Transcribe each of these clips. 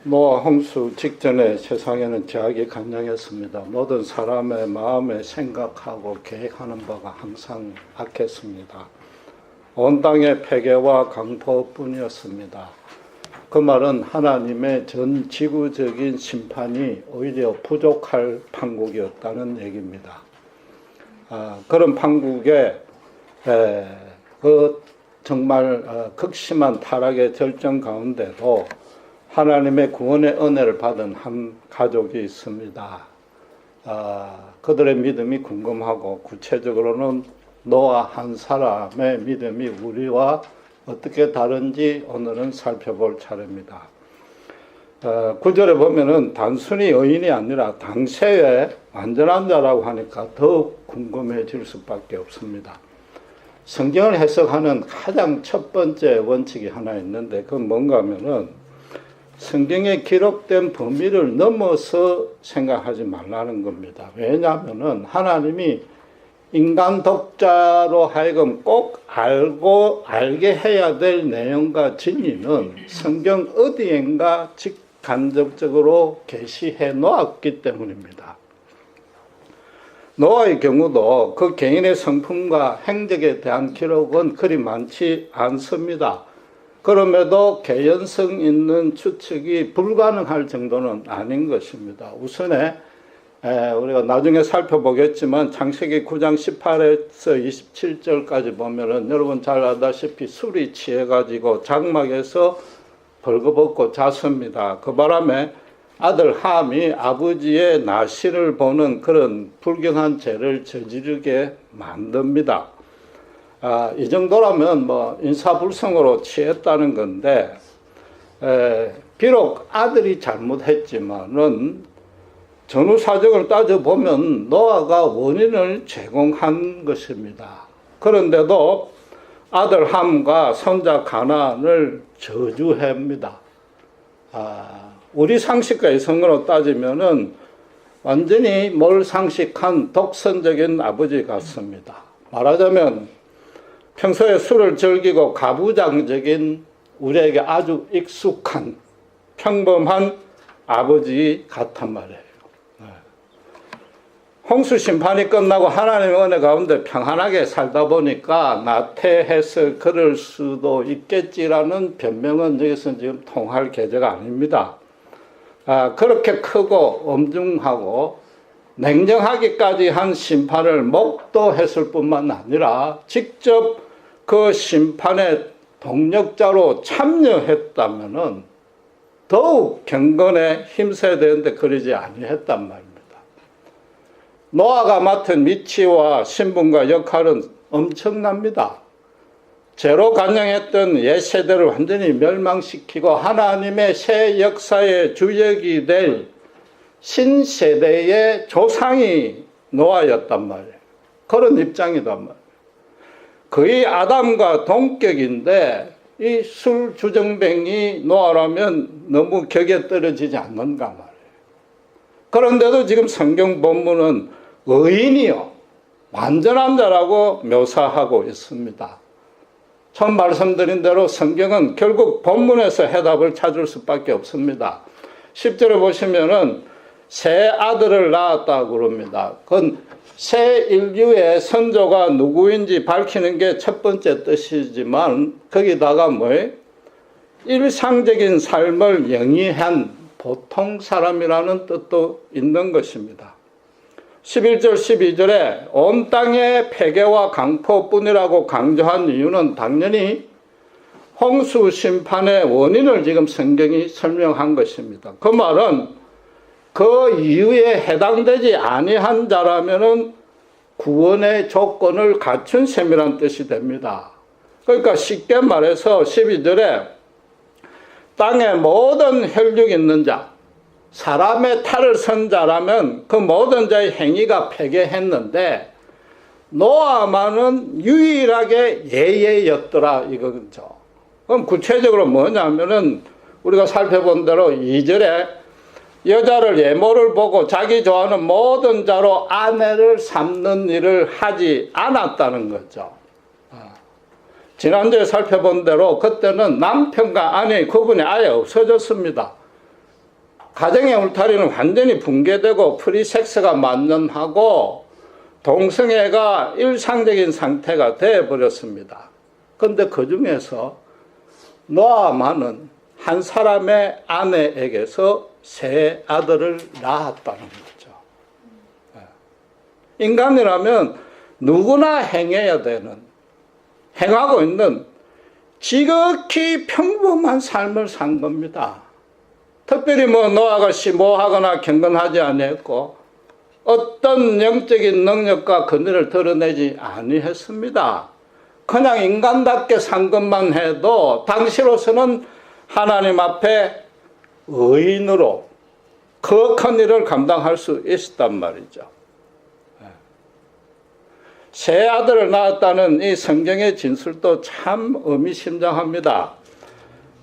노아 홍수 직전에 세상에는 죄악이 간영했습니다. 모든 사람의 마음에 생각하고 계획하는 바가 항상 악했습니다. 온 땅의 폐괴와 강포뿐이었습니다. 그 말은 하나님의 전 지구적인 심판이 오히려 부족할 판국이었다는 얘기입니다. 그런 판국에 정말 극심한 타락의 절정 가운데도 하나님의 구원의 은혜를 받은 한 가족이 있습니다. 그들의 믿음이 궁금하고 구체적으로는 노아 한 사람의 믿음이 우리와 어떻게 다른지 오늘은 살펴볼 차례입니다. 9절에 보면은 단순히 의인이 아니라 당세의 완전한 자라고 하니까 더욱 궁금해질 수밖에 없습니다. 성경을 해석하는 가장 첫 번째 원칙이 하나 있는데 그건 뭔가 하면은 성경에 기록된 범위를 넘어서 생각하지 말라는 겁니다. 왜냐하면은 하나님이 인간 독자로 하여금 꼭 알게 해야 될 내용과 진리는 성경 어디엔가 직간접적으로 계시해 놓았기 때문입니다. 노아의 경우도 그 개인의 성품과 행적에 대한 기록은 그리 많지 않습니다. 그럼에도 개연성 있는 추측이 불가능할 정도는 아닌 것입니다. 우선에 우리가 나중에 살펴보겠지만 창세기 9장 18에서 27절까지 보면은 여러분 잘 알다시피 술이 취해가지고 장막에서 벌거벗고 잤습니다. 그 바람에 아들 함이 아버지의 나시를 보는 그런 불경한 죄를 저지르게 만듭니다. 이 정도라면 인사불성으로 취했다는 건데, 비록 아들이 잘못했지만은 전후 사정을 따져보면 노아가 원인을 제공한 것입니다. 그런데도 아들 함과 손자 가나안을 저주합니다. 우리 상식과 이성으로 따지면은 완전히 몰상식한 독선적인 아버지 같습니다. 말하자면 평소에 술을 즐기고 가부장적인 우리에게 아주 익숙한 평범한 아버지 같단 말이에요. 홍수 심판이 끝나고 하나님의 은혜 가운데 평안하게 살다 보니까 나태해서 그럴 수도 있겠지라는 변명은 여기서 지금 통할 계제가 아닙니다. 그렇게 크고 엄중하고 냉정하기까지 한 심판을 목도했을 뿐만 아니라 직접 그 심판의 동력자로 참여했다면은 더욱 경건에 힘써야 되는데 그러지 아니했단 말입니다. 노아가 맡은 위치와 신분과 역할은 엄청납니다. 죄로 간영했던 옛 세대를 완전히 멸망시키고 하나님의 새 역사의 주역이 될 신세대의 조상이 노아였단 말이에요. 그런 입장이단 말이에요. 거의 아담과 동격인데 이 술 주정뱅이 노아라면 너무 격에 떨어지지 않는가 말이에요. 그런데도 지금 성경 본문은 의인이요 완전한 자라고 묘사하고 있습니다. 처음 말씀드린 대로 성경은 결국 본문에서 해답을 찾을 수밖에 없습니다. 10절에 보시면은 새 아들을 낳았다고 그럽니다. 그건 새 인류의 선조가 누구인지 밝히는 게 첫 번째 뜻이지만 거기다가 일상적인 삶을 영위한 보통 사람이라는 뜻도 있는 것입니다. 11절 12절에 온 땅의 폐괴와 강포뿐이라고 강조한 이유는 당연히 홍수 심판의 원인을 지금 성경이 설명한 것입니다. 그 말은 그 이유에 해당되지 아니한 자라면은 구원의 조건을 갖춘 셈이란 뜻이 됩니다. 그러니까 쉽게 말해서 12절에 땅에 모든 혈육 있는 자, 사람의 탈을 선 자라면 그 모든 자의 행위가 폐괴했는데 노아만은 유일하게 예예였더라 이거죠. 그럼 구체적으로 뭐냐면은 우리가 살펴본 대로 2절에 여자를 예모를 보고 자기 좋아하는 모든 자로 아내를 삼는 일을 하지 않았다는 거죠. 지난주에 살펴본 대로 그때는 남편과 아내의 구분이 아예 없어졌습니다. 가정의 울타리는 완전히 붕괴되고 프리섹스가 만연하고 동성애가 일상적인 상태가 되어버렸습니다. 그런데 그 중에서 노아만은 한 사람의 아내에게서 세 아들을 낳았다는 거죠. 인간이라면 누구나 행하고 있는 지극히 평범한 삶을 산 겁니다. 특별히 노아가 심오하거나 경건하지 아니했고 어떤 영적인 능력과 권위를 드러내지 아니했습니다. 그냥 인간답게 산 것만 해도 당시로서는 하나님 앞에 의인으로 그 큰 일을 감당할 수 있었단 말이죠. 세 아들을 낳았다는 이 성경의 진술도 참 의미심장합니다.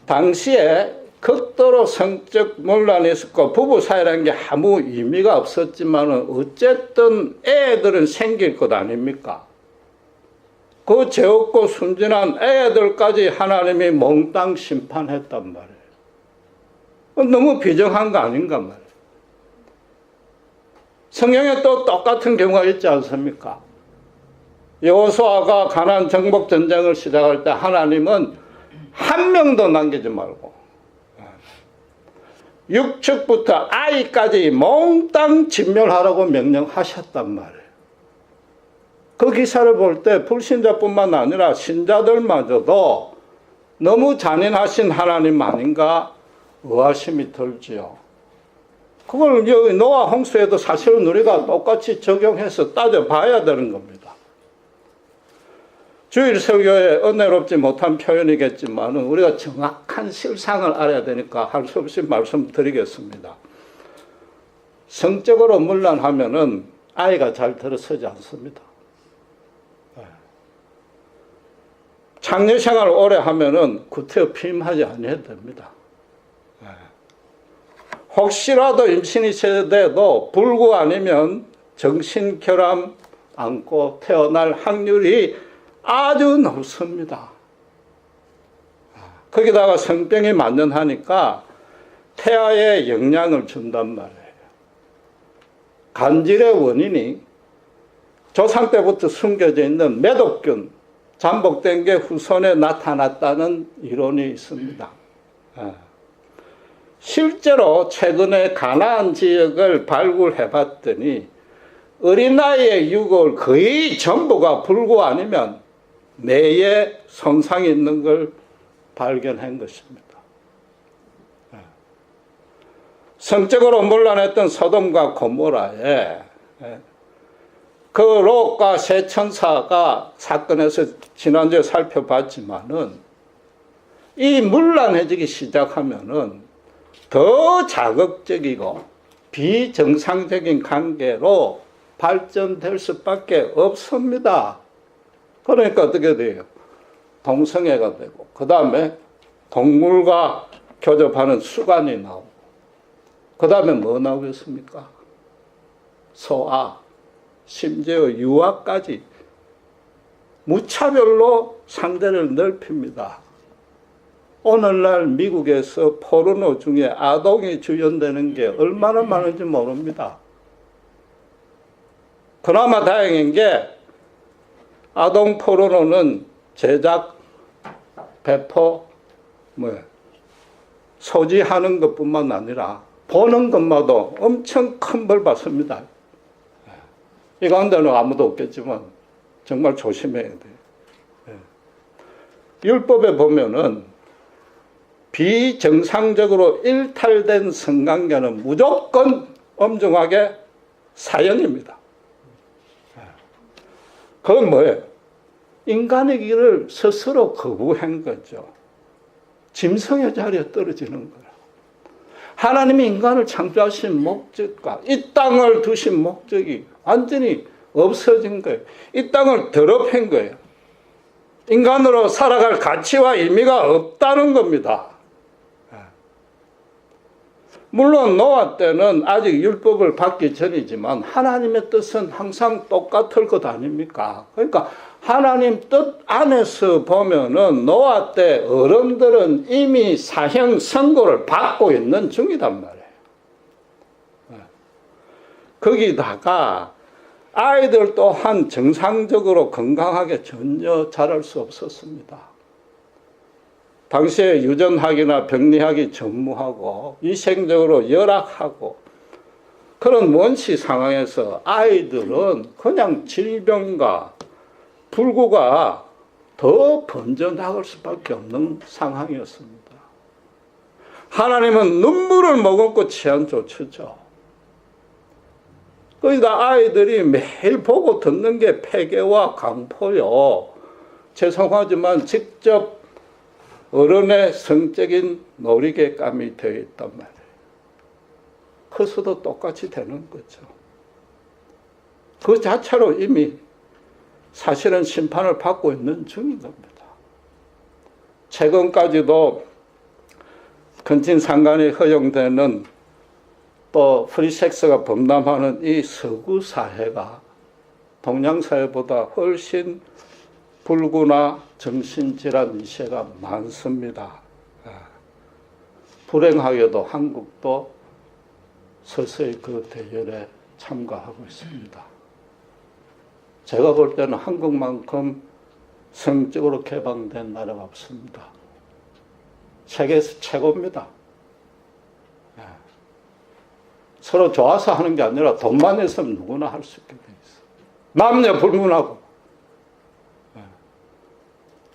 당시에 극도로 성적 논란이 있었고 부부 사이라는 게 아무 의미가 없었지만 어쨌든 애들은 생길 것 아닙니까? 그 죄 없고 순진한 애들까지 하나님이 몽땅 심판했단 말이에요. 너무 비정한 거 아닌가 말이에요. 성경에 또 똑같은 경우가 있지 않습니까? 여호수아가 가나안 정복 전쟁을 시작할 때 하나님은 한 명도 남기지 말고 육축부터 아이까지 몽땅 진멸하라고 명령하셨단 말이에요. 그 기사를 볼 때 불신자뿐만 아니라 신자들마저도 너무 잔인하신 하나님 아닌가 의아심이 들지요. 그걸 여기 노아 홍수에도 사실은 우리가 똑같이 적용해서 따져봐야 되는 겁니다. 주일 설교에 은혜롭지 못한 표현이겠지만 우리가 정확한 실상을 알아야 되니까 할 수 없이 말씀드리겠습니다. 성적으로 문란하면은 아이가 잘 들어서지 않습니다. 장례생활 오래 하면은 구태여 피임하지 않아야 됩니다. 혹시라도 임신이 세대도 불구 아니면 정신결함 안고 태어날 확률이 아주 높습니다. 거기다가 성병이 만연하니까 태아에 영향을 준단 말이에요. 간질의 원인이 조상 때부터 숨겨져 있는 매독균, 잠복된 게 후손에 나타났다는 이론이 있습니다. 실제로 최근에 가나안 지역을 발굴해 봤더니 어린 나이의 유골 거의 전부가 불구 아니면 뇌에 손상이 있는 걸 발견한 것입니다. 성적으로 문란했던 소돔과 고모라에 그 롯과 세 천사가 사건에서 지난주에 살펴봤지만은 이 문란해지기 시작하면은 더 자극적이고 비정상적인 관계로 발전될 수밖에 없습니다. 그러니까 어떻게 돼요? 동성애가 되고 그 다음에 동물과 교접하는 수간이 나오고 그 다음에 뭐 나오겠습니까? 소아, 심지어 유아까지 무차별로 상대를 넓힙니다. 오늘날 미국에서 포르노 중에 아동이 주연되는 게 얼마나 많은지 모릅니다. 그나마 다행인 게 아동 포르노는 제작, 배포, 소지하는 것뿐만 아니라 보는 것마다 엄청 큰 벌 받습니다. 이 가운데는 아무도 없겠지만 정말 조심해야 돼요. 율법에 보면은 비정상적으로 일탈된 성관계는 무조건 엄중하게 사형입니다. 그건 뭐예요? 인간의 길을 스스로 거부한 거죠. 짐승의 자리에 떨어지는 거예요. 하나님이 인간을 창조하신 목적과 이 땅을 두신 목적이 완전히 없어진 거예요. 이 땅을 더럽힌 거예요. 인간으로 살아갈 가치와 의미가 없다는 겁니다. 물론 노아 때는 아직 율법을 받기 전이지만 하나님의 뜻은 항상 똑같을 것 아닙니까? 그러니까 하나님 뜻 안에서 보면은 노아 때 어른들은 이미 사형 선고를 받고 있는 중이단 말이에요. 거기다가 아이들 또한 정상적으로 건강하게 전혀 자랄 수 없었습니다. 당시에 유전학이나 병리학이 전무하고 위생적으로 열악하고 그런 원시 상황에서 아이들은 그냥 질병과 불구가 더 번져나갈 수밖에 없는 상황이었습니다. 하나님은 눈물을 머금고 치안 조치죠. 그러니까 아이들이 매일 보고 듣는 게 폐계와 강포요. 죄송하지만 직접 어른의 성적인 놀이개감이 되어 있단 말이에요. 커서도 똑같이 되는 거죠. 그 자체로 이미 사실은 심판을 받고 있는 중인 겁니다. 최근까지도 근친상간이 허용되는 또 프리섹스가 범람하는 이 서구 사회가 동양 사회보다 훨씬 불구나 정신질환 이슈가 많습니다. 불행하게도 한국도 서서히 그 대열에 참가하고 있습니다. 제가 볼 때는 한국만큼 성적으로 개방된 나라가 없습니다. 세계에서 최고입니다. 서로 좋아서 하는 게 아니라 돈만 있으면 누구나 할 수 있게 돼 있어요. 남녀 불문하고.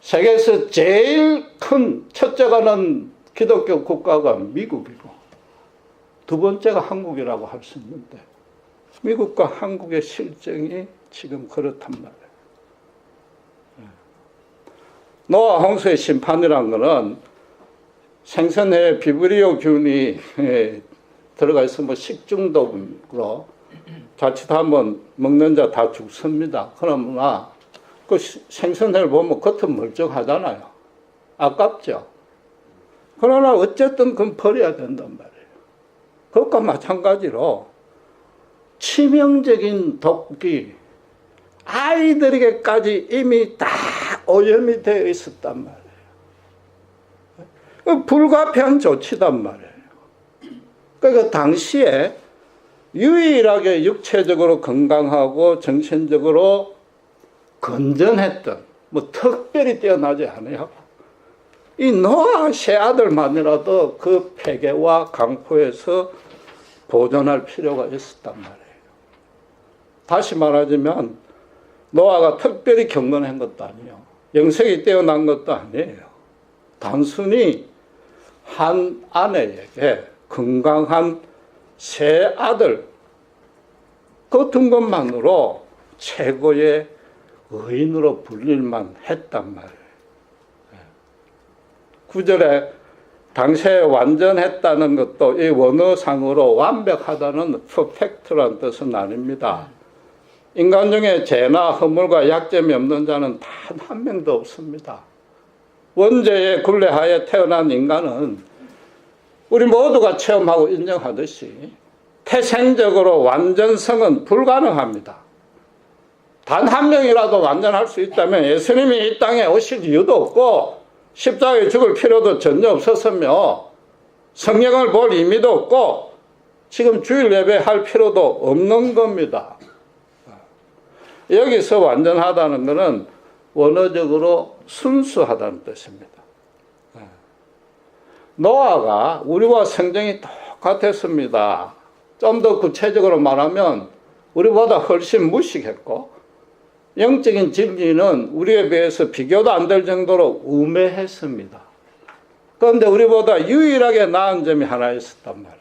세계에서 제일 큰 첫째가는 기독교 국가가 미국이고 두 번째가 한국이라고 할 수 있는데 미국과 한국의 실정이 지금 그렇단 말이에요. 노아 홍수의 심판이란 거는 생선회에 비브리오 균이 들어가 있으면 식중독으로 자칫 한번 먹는 자 다 죽습니다. 그러나 그 생선회를 보면 겉은 멀쩡하잖아요. 아깝죠. 그러나 어쨌든 그건 버려야 된단 말이에요. 그것과 마찬가지로 치명적인 독이 아이들에게까지 이미 다 오염이 되어 있었단 말이에요. 불가피한 조치단 말이에요. 그러니까 당시에 유일하게 육체적으로 건강하고 정신적으로 건전했던, 뭐 특별히 뛰어나지 않아요. 이 노아 세 아들만이라도 그 폐괴와 강포에서 보존할 필요가 있었단 말이에요. 다시 말하자면 노아가 특별히 경건한 것도 아니에요. 영색이 뛰어난 것도 아니에요. 단순히 한 아내에게 건강한 세 아들 그 둔 것만으로 최고의 의인으로 불릴만 했단 말이에요. 9절에 당시에 완전했다는 것도 이 원어상으로 완벽하다는 퍼펙트라는 뜻은 아닙니다. 인간 중에 죄나 허물과 약점이 없는 자는 단 한 명도 없습니다. 원죄의 굴레하에 태어난 인간은 우리 모두가 체험하고 인정하듯이 태생적으로 완전성은 불가능합니다. 단 한 명이라도 완전할 수 있다면 예수님이 이 땅에 오실 이유도 없고 십자가에 죽을 필요도 전혀 없었으며 성령을 볼 의미도 없고 지금 주일 예배할 필요도 없는 겁니다. 여기서 완전하다는 것은 원어적으로 순수하다는 뜻입니다. 노아가 우리와 성정이 똑같았습니다. 좀 더 구체적으로 말하면 우리보다 훨씬 무식했고 영적인 진리는 우리에 비해서 비교도 안 될 정도로 우매했습니다. 그런데 우리보다 유일하게 나은 점이 하나 있었단 말이에요.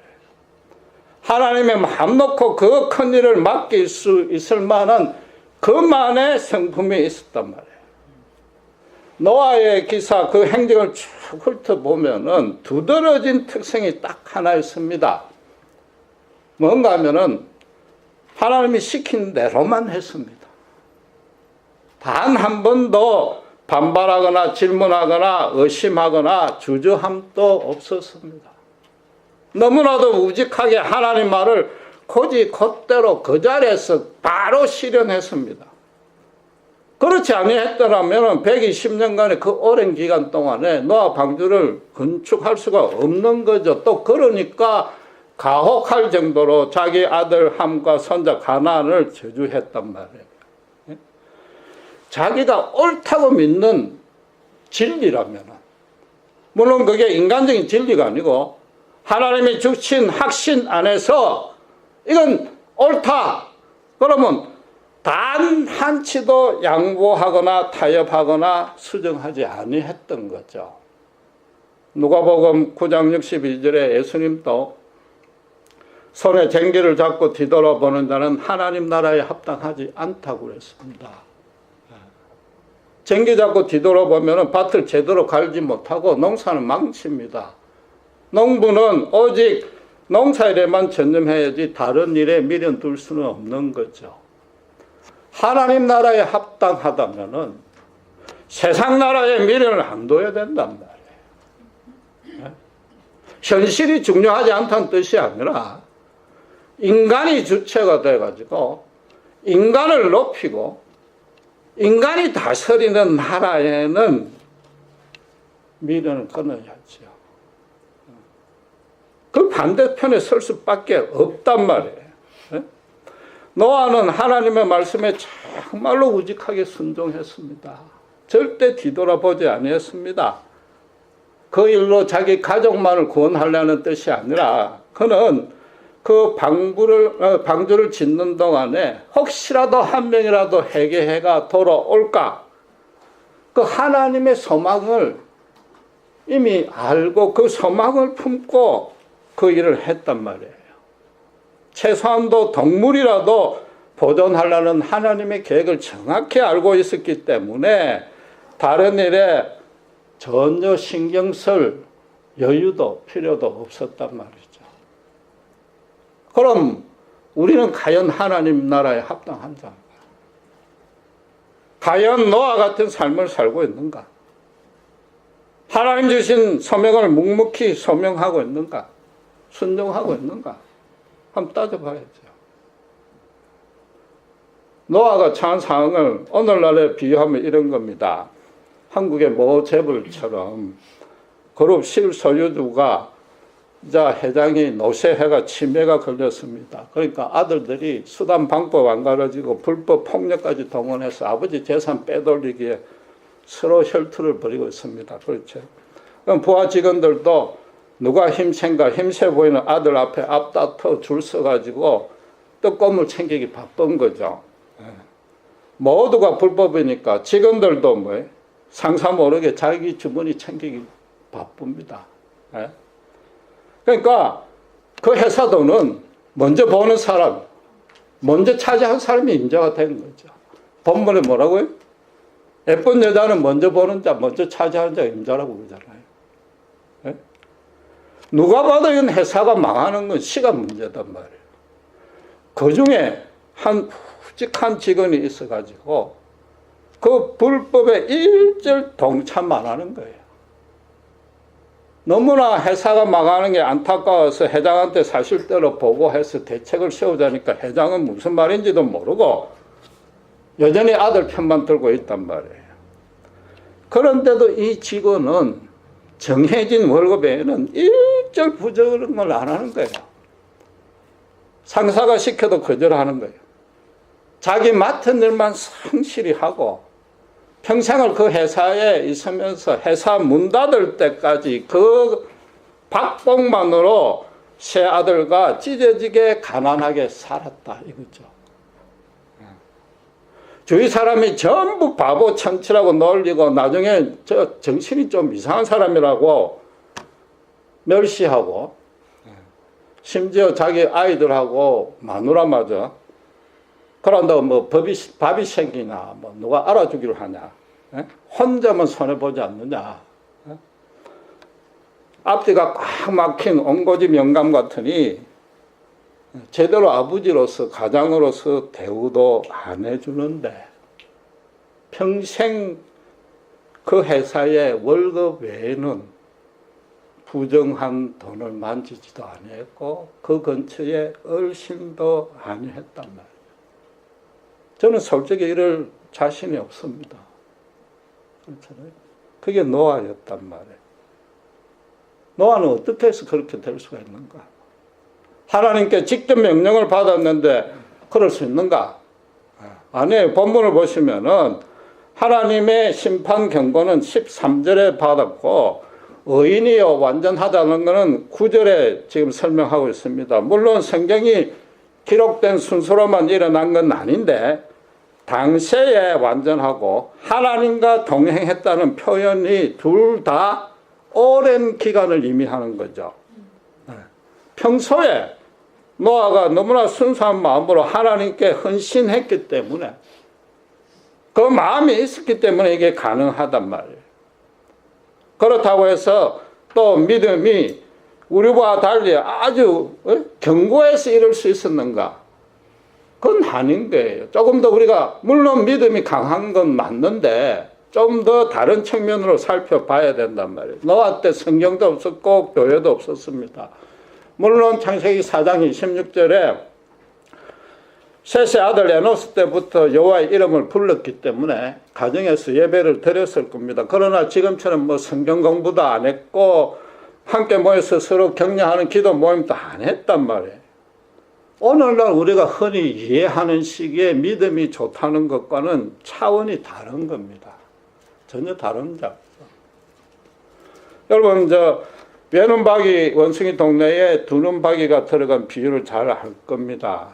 하나님의 마음 놓고 그 큰 일을 맡길 수 있을 만한 그만의 성품이 있었단 말이에요. 노아의 기사 그 행적을 쭉 훑어보면은 두드러진 특성이 딱 하나 있습니다. 뭔가 하면은 하나님이 시킨 대로만 했습니다. 단 한 번도 반발하거나 질문하거나 의심하거나 주저함도 없었습니다. 너무나도 우직하게 하나님 말을 곧이 곧대로 그 자리에서 바로 실현했습니다. 그렇지 아니했더라면 120년간의 그 오랜 기간 동안에 노아 방주를 건축할 수가 없는 거죠. 또 그러니까 가혹할 정도로 자기 아들 함과 손자 가나안을 저주했단 말이에요. 자기가 옳다고 믿는 진리라면, 물론 그게 인간적인 진리가 아니고 하나님이 주신 확신 안에서 이건 옳다 그러면 단 한치도 양보하거나 타협하거나 수정하지 아니했던 거죠. 누가복음 9장 62절에 예수님도 손에 쟁기를 잡고 뒤돌아보는 자는 하나님 나라에 합당하지 않다고 그랬습니다. 쟁기 잡고 뒤돌아보면 밭을 제대로 갈지 못하고 농사는 망칩니다. 농부는 오직 농사일에만 전념해야지 다른 일에 미련 둘 수는 없는 거죠. 하나님 나라에 합당하다면은 세상 나라에 미련을 안 둬야 된단 말이에요. 현실이 중요하지 않다는 뜻이 아니라 인간이 주체가 돼가지고 인간을 높이고 인간이 다스리는 나라에는 미련을 끊어야죠. 그 반대편에 설 수밖에 없단 말이에요. 노아는 하나님의 말씀에 정말로 우직하게 순종했습니다. 절대 뒤돌아보지 아니했습니다. 그 일로 자기 가족만을 구원하려는 뜻이 아니라 그는 그 방주를 짓는 동안에 혹시라도 한 명이라도 회개해가 돌아올까, 그 하나님의 소망을 이미 알고 그 소망을 품고 그 일을 했단 말이에요. 최소한도 동물이라도 보존하려는 하나님의 계획을 정확히 알고 있었기 때문에 다른 일에 전혀 신경 쓸 여유도 필요도 없었단 말이죠. 그럼 우리는 과연 하나님 나라에 합당한 자인가? 과연 노아 같은 삶을 살고 있는가? 하나님 주신 소명을 묵묵히 소명하고 있는가? 순종하고 있는가? 한번 따져봐야죠. 노아가 처한 상황을 오늘날에 비유하면 이런 겁니다. 한국의 모 재벌처럼 그룹 실소유주가 회장이 노쇠해가 치매가 걸렸습니다. 그러니까 아들들이 수단 방법 안 가르치고 불법 폭력까지 동원해서 아버지 재산 빼돌리기에 서로 혈투를 벌이고 있습니다. 그렇죠. 그럼 부하 직원들도 누가 힘센가 힘세 보이는 아들 앞에 앞다퉈 줄 서가지고 떡고물 챙기기 바쁜 거죠. 모두가 불법이니까 직원들도 상사 모르게 자기 주머니 챙기기 바쁩니다. 그러니까 그 회사 돈은 먼저 보는 사람, 먼저 차지한 사람이 임자가 된 거죠. 본문에 뭐라고요? 예쁜 여자는 먼저 보는 자, 먼저 차지하는 자가 임자라고 그러잖아요. 누가 봐도 이건 회사가 망하는 건 시간 문제단 말이에요. 그 중에 한 굵직한 직원이 있어가지고 그 불법에 일절 동참 안 하는 거예요. 너무나 회사가 망하는 게 안타까워서 회장한테 사실대로 보고해서 대책을 세우자니까 회장은 무슨 말인지도 모르고 여전히 아들 편만 들고 있단 말이에요. 그런데도 이 직원은 정해진 월급 외에는 일절 부정을 안 하는 거예요. 상사가 시켜도 거절하는 거예요. 자기 맡은 일만 성실히 하고 평생을 그 회사에 있으면서 회사 문 닫을 때까지 그 박봉만으로 세 아들과 찢어지게 가난하게 살았다 이거죠. 주위 사람이 전부 바보 천치라고 놀리고 나중에 저 정신이 좀 이상한 사람이라고 멸시하고 심지어 자기 아이들하고 마누라마저 그런다고 뭐 밥이 생기나 뭐 누가 알아주기로 하냐, 혼자만 손해보지 않느냐, 앞뒤가 꽉 막힌 온고지 영감 같으니 제대로 아버지로서 가장으로서 대우도 안 해주는데 평생 그 회사의 월급 외에는 부정한 돈을 만지지도 아니했고 그 근처에 얼씬도 아니했단 말이에요. 저는 솔직히 이럴 자신이 없습니다. 그렇잖아요. 그게 노아였단 말이에요. 노아는 어떻게 해서 그렇게 될 수가 있는가? 하나님께 직접 명령을 받았는데 그럴 수 있는가? 아니에요. 본문을 보시면은 하나님의 심판 경고는 13절에 받았고 의인이요 완전하다는 것은 9절에 지금 설명하고 있습니다. 물론 성경이 기록된 순서로만 일어난 건 아닌데 당시에 완전하고 하나님과 동행했다는 표현이 둘 다 오랜 기간을 의미하는 거죠. 평소에 노아가 너무나 순수한 마음으로 하나님께 헌신했기 때문에 그 마음이 있었기 때문에 이게 가능하단 말이에요. 그렇다고 해서 또 믿음이 우리와 달리 아주 견고해서 이룰 수 있었는가? 그건 아닌 거예요. 조금 더 우리가 물론 믿음이 강한 건 맞는데 좀 더 다른 측면으로 살펴봐야 된단 말이에요. 노아 때 성경도 없었고 교회도 없었습니다. 물론 창세기 4장 26절에 셋의 아들 에노스 때부터 여호와의 이름을 불렀기 때문에 가정에서 예배를 드렸을 겁니다. 그러나 지금처럼 뭐 성경 공부도 안 했고 함께 모여서 서로 격려하는 기도 모임도 안 했단 말이에요. 오늘날 우리가 흔히 이해하는 시기에 믿음이 좋다는 것과는 차원이 다른 겁니다. 전혀 다른 자. 여러분 외눈박이 원숭이 동네에 두눈박이가 들어간 비유를 잘 알 겁니다.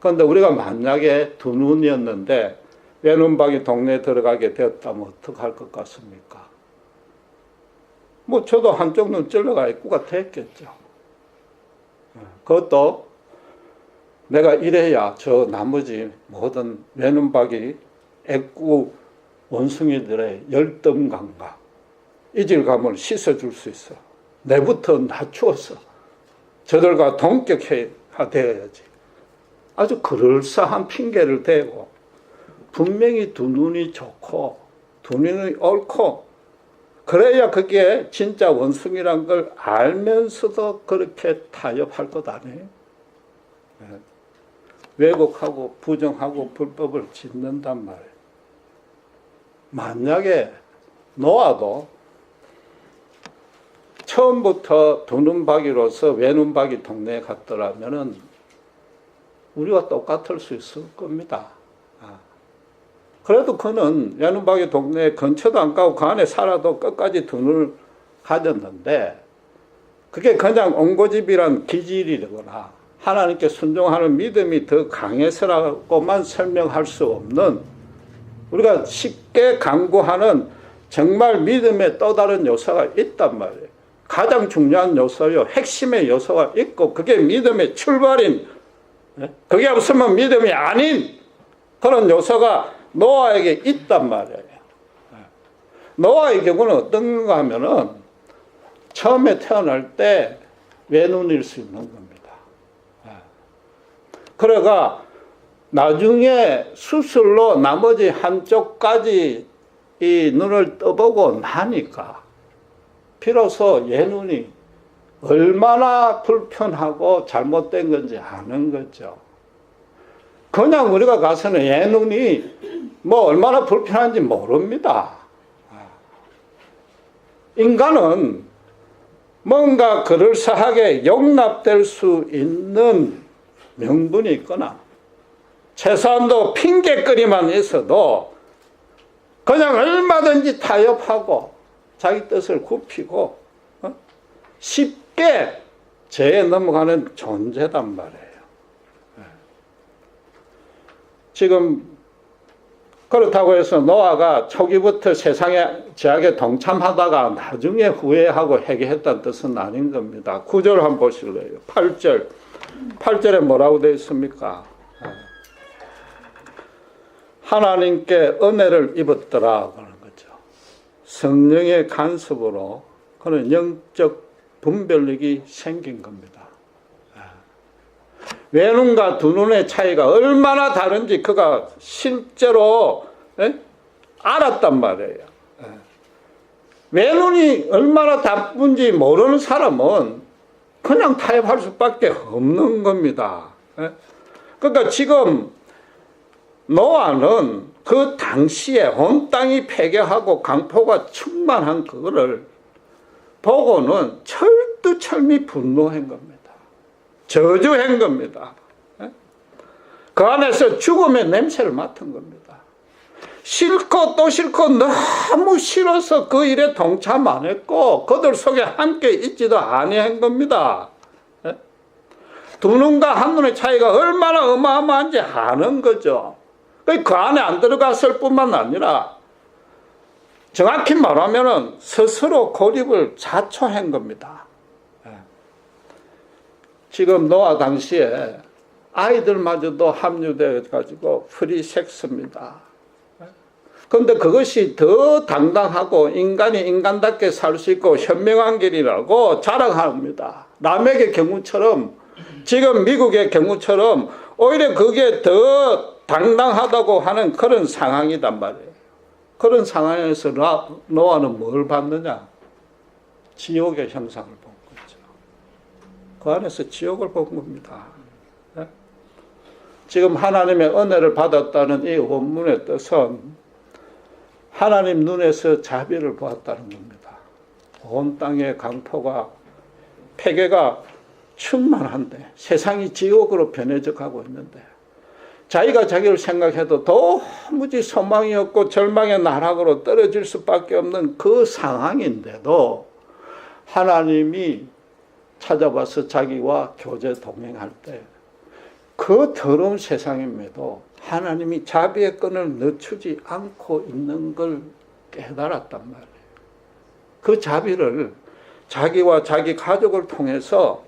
그런데 우리가 만약에 두 눈이었는데 외눈박이 동네에 들어가게 되었다면 어떡할 것 같습니까? 뭐 저도 한쪽 눈 찔러가 입구가 됐겠죠. 그것도 내가 이래야 저 나머지 모든 외눈박이 애꾸 원숭이들의 열등감과 이질감을 씻어줄 수 있어. 내부터 낮추어서 저들과 동격해야 되어야지. 아주 그럴싸한 핑계를 대고 분명히 두 눈이 좋고 두 눈이 옳고 그래야 그게 진짜 원숭이란 걸 알면서도 그렇게 타협할 것 아니에요. 왜곡하고 부정하고 불법을 짓는단 말이에요. 만약에 노아도 처음부터 두눈박이로서 외눈박이 동네에 갔더라면은 우리와 똑같을 수 있을 겁니다. 그래도 그는 외눈박이 동네 근처도 안 가고 그 안에 살아도 끝까지 두 눈을 가졌는데 그게 그냥 옹고집이란 기질이거나 하나님께 순종하는 믿음이 더 강해서라고만 설명할 수 없는 우리가 쉽게 강구하는 정말 믿음의 또 다른 요소가 있단 말이에요. 가장 중요한 요소요. 핵심의 요소가 있고 그게 믿음의 출발인 그게 없으면 믿음이 아닌 그런 요소가 노아에게 있단 말이에요. 노아의 경우는 어떤가 하면은 처음에 태어날 때 외눈일 수 있는 겁니다. 그래가 나중에 수술로 나머지 한쪽까지 이 눈을 떠보고 나니까 비로소 얘눈이 얼마나 불편하고 잘못된 건지 아는 거죠. 그냥 우리가 가서는 얘눈이 뭐 얼마나 불편한지 모릅니다. 인간은 뭔가 그럴싸하게 용납될 수 있는 명분이 있거나 최소한도 핑계거리만 있어도 그냥 얼마든지 타협하고 자기 뜻을 굽히고 쉽게 죄에 넘어가는 존재단 말이에요. 지금 그렇다고 해서 노아가 초기부터 세상의 죄악에 동참하다가 나중에 후회하고 회개했다는 뜻은 아닌 겁니다. 9절 한번 보실래요? 8절에 뭐라고 되어 있습니까? 하나님께 은혜를 입었더라 그러는 거죠. 성령의 간섭으로 그런 영적 분별력이 생긴 겁니다. 외눈과 두 눈의 차이가 얼마나 다른지 그가 실제로 알았단 말이에요. 외눈이 얼마나 나쁜지 모르는 사람은 그냥 타협할 수밖에 없는 겁니다. 그러니까 지금 노아는 그 당시에 온 땅이 폐괴하고 강포가 충만한 그거를 보고는 철두철미 분노한 겁니다. 저주한 겁니다. 그 안에서 죽음의 냄새를 맡은 겁니다. 싫고 또 싫고 너무 싫어서 그 일에 동참 안 했고 그들 속에 함께 있지도 아니한 겁니다. 두 눈과 한 눈의 차이가 얼마나 어마어마한지 아는 거죠. 그 안에 안 들어갔을 뿐만 아니라 정확히 말하면 스스로 고립을 자초한 겁니다. 지금 노아 당시에 아이들마저도 합류되어 가지고 프리섹스입니다. 그런데 그것이 더 당당하고 인간이 인간답게 살 수 있고 현명한 길이라고 자랑합니다. 남에게 경우처럼, 지금 미국의 경우처럼 오히려 그게 더 당당하다고 하는 그런 상황이단 말이에요. 그런 상황에서 노아는 뭘 봤느냐? 지옥의 형상을 본 거죠. 그 안에서 지옥을 본 겁니다. 지금 하나님의 은혜를 받았다는 이 원문의 뜻은 하나님 눈에서 자비를 보았다는 겁니다. 온 땅의 강포가 폐괴가 충만한데 세상이 지옥으로 변해져 가고 있는데 자기가 자기를 생각해도 도무지 소망이 없고 절망의 나락으로 떨어질 수밖에 없는 그 상황인데도 하나님이 찾아와서 자기와 교제 동행할 때 그 더러운 세상임에도 하나님이 자비의 끈을 늦추지 않고 있는 걸 깨달았단 말이에요. 그 자비를 자기와 자기 가족을 통해서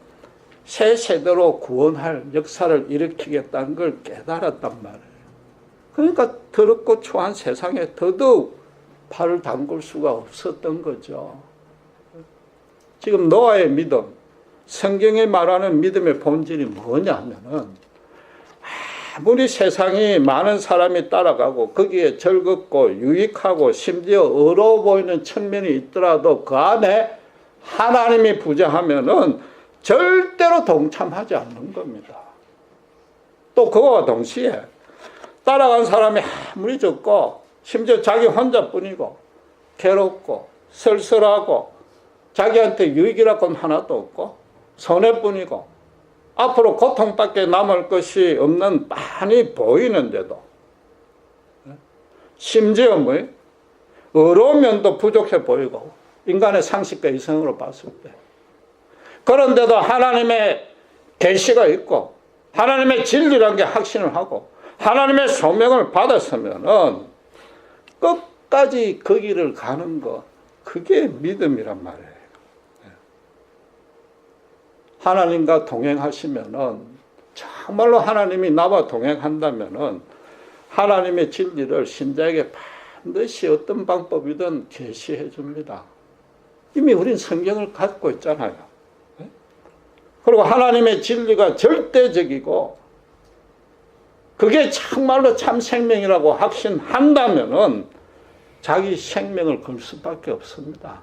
새 세대로 구원할 역사를 일으키겠다는 걸 깨달았단 말이에요. 그러니까 더럽고 초한 세상에 더더욱 발을 담글 수가 없었던 거죠. 지금 노아의 믿음, 성경이 말하는 믿음의 본질이 뭐냐면은 아무리 세상이 많은 사람이 따라가고 거기에 즐겁고 유익하고 심지어 어려워 보이는 측면이 있더라도 그 안에 하나님이 부재하면은 절대로 동참하지 않는 겁니다. 또 그와 동시에 따라간 사람이 아무리 적고 심지어 자기 혼자뿐이고 괴롭고 쓸쓸하고 자기한테 유익이라고는 하나도 없고 손해뿐이고 앞으로 고통밖에 남을 것이 없는 빤히 보이는데도 심지어 어려운 면도 부족해 보이고 인간의 상식과 이성으로 봤을 때 그런데도 하나님의 계시가 있고 하나님의 진리라는 게 확신을 하고 하나님의 소명을 받았으면은 끝까지 그 길을 가는 것, 그게 믿음이란 말이에요. 하나님과 동행하시면은 정말로 하나님이 나와 동행한다면은 하나님의 진리를 신자에게 반드시 어떤 방법이든 계시해 줍니다. 이미 우린 성경을 갖고 있잖아요. 그리고 하나님의 진리가 절대적이고 그게 정말로 참 생명이라고 확신한다면은 자기 생명을 걸 수밖에 없습니다.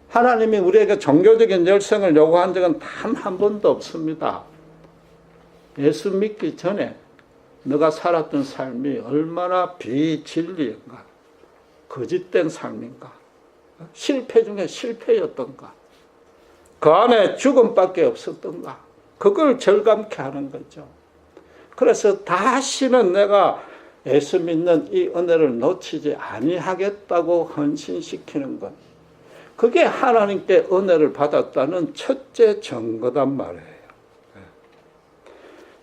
하나님이 우리에게 종교적인 열성을 요구한 적은 단 한 번도 없습니다. 예수 믿기 전에 너가 살았던 삶이 얼마나 비진리인가, 거짓된 삶인가, 실패 중에 실패였던가, 그 안에 죽음밖에 없었던가, 그걸 절감케 하는 거죠. 그래서 다시는 내가 예수 믿는 이 은혜를 놓치지 아니하겠다고 헌신시키는 것, 그게 하나님께 은혜를 받았다는 첫째 증거단 말이에요.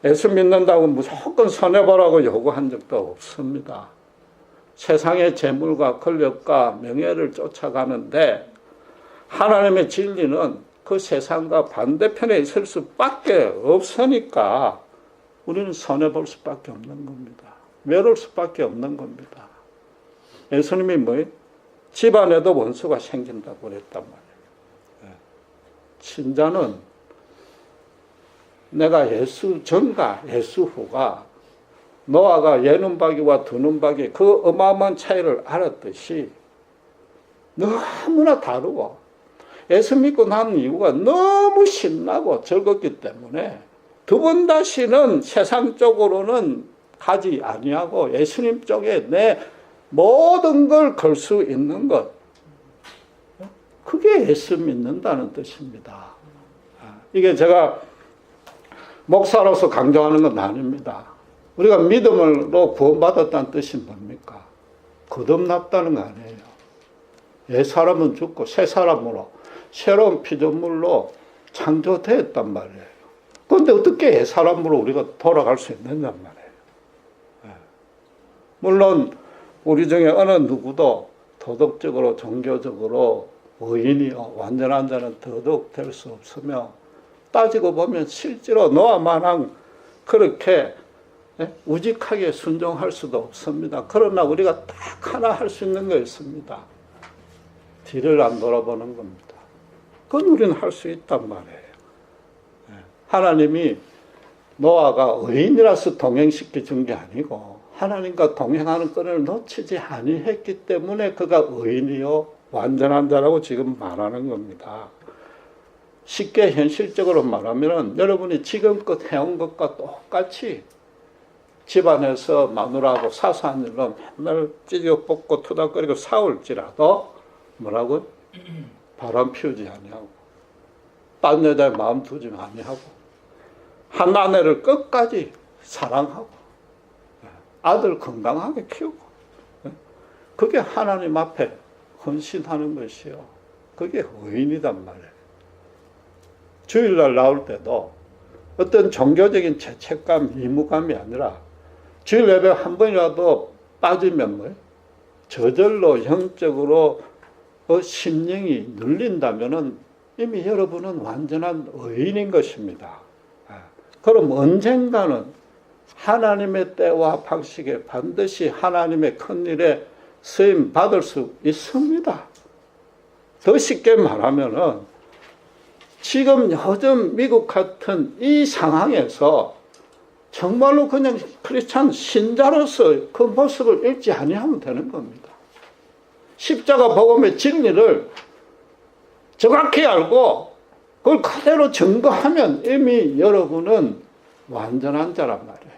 예수 믿는다고 무조건 손해보라고 요구한 적도 없습니다. 세상의 재물과 권력과 명예를 쫓아가는데 하나님의 진리는 그 세상과 반대편에 있을 수밖에 없으니까 우리는 손해볼 수밖에 없는 겁니다. 외로울 수밖에 없는 겁니다. 예수님이 뭐예요? 집안에도 원수가 생긴다고 그랬단 말이에요. 신자는 내가 예수 전과 예수 후가 노아가 예눈박이와 두눈박이 그 어마어마한 차이를 알았듯이 너무나 다르고 예수 믿고 난 이유가 너무 신나고 즐겁기 때문에 두 번 다시는 세상 쪽으로는 가지 아니하고 예수님 쪽에 내 모든 걸 걸 수 있는 것, 그게 예수 믿는다는 뜻입니다. 이게 제가 목사로서 강조하는 건 아닙니다. 우리가 믿음으로 구원받았다는 뜻이 뭡니까? 거듭났다는 거 아니에요. 옛 사람은 죽고 새 사람으로 새로운 피조물로 창조되었단 말이에요. 그런데 어떻게 옛 사람으로 우리가 돌아갈 수 있느냐 말이에요. 물론 우리 중에 어느 누구도 도덕적으로 종교적으로 의인이요 완전한 자는 더더욱 될 수 없으며, 따지고 보면 실제로 노아만한 그렇게 우직하게 순종할 수도 없습니다. 그러나 우리가 딱 하나 할 수 있는 거 있습니다. 뒤를 안 돌아보는 겁니다. 그건 우리는 할 수 있단 말이에요. 하나님이 노아가 의인이라서 동행시켜 준 게 아니고 하나님과 동행하는 끈을 놓치지 아니했기 때문에 그가 의인이요 완전한 자라고 지금 말하는 겁니다. 쉽게 현실적으로 말하면 여러분이 지금껏 해온 것과 똑같이 집안에서 마누라하고 사소한 일로 맨날 찌지고 뽑고 투닥거리고 싸울지라도 뭐라고? 바람 피우지 아니하고 딴 여자에 마음 두지 아니하고 한 아내를 끝까지 사랑하고 아들 건강하게 키우고, 그게 하나님 앞에 헌신하는 것이요, 그게 의인이단 말이에요. 주일날 나올 때도 어떤 종교적인 죄책감, 의무감이 아니라 주일 예배 한 번이라도 빠지면 뭐예요? 저절로 영적으로 심령이 눌린다면은 이미 여러분은 완전한 의인인 것입니다. 그럼 언젠가는 하나님의 때와 방식에 반드시 하나님의 큰일에 쓰임 받을 수 있습니다. 더 쉽게 말하면은 지금 요즘 미국 같은 이 상황에서 정말로 그냥 크리스찬 신자로서 그 모습을 잃지 아니하면 되는 겁니다. 십자가 복음의 진리를 정확히 알고 그걸 그대로 증거하면 이미 여러분은 완전한 자란 말이에요.